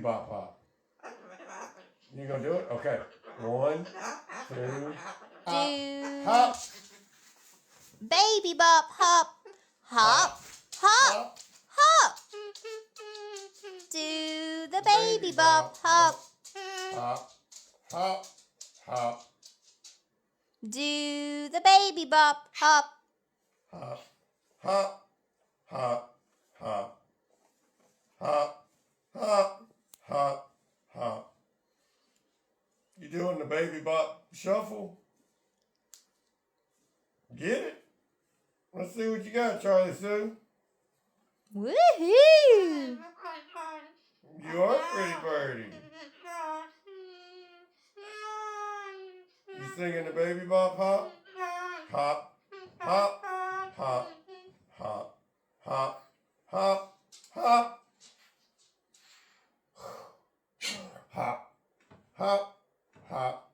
bop hop. You gonna do it? Okay. 1, 2, hop, Do hop, baby bop hop, hop, hop, hop. Do the baby bop hop. hop, hop, hop, Do the baby bop hop. hop, hop, hop, hop, hop, hop, hop, hop. You doing the baby bop shuffle? Get it? Let's see what you got, Charlie Sue. Woohoo! You are pretty birdie. You singing the baby bop hop? Hop, hop, hop, hop, hop, hop, hop. Hop, hop, hop.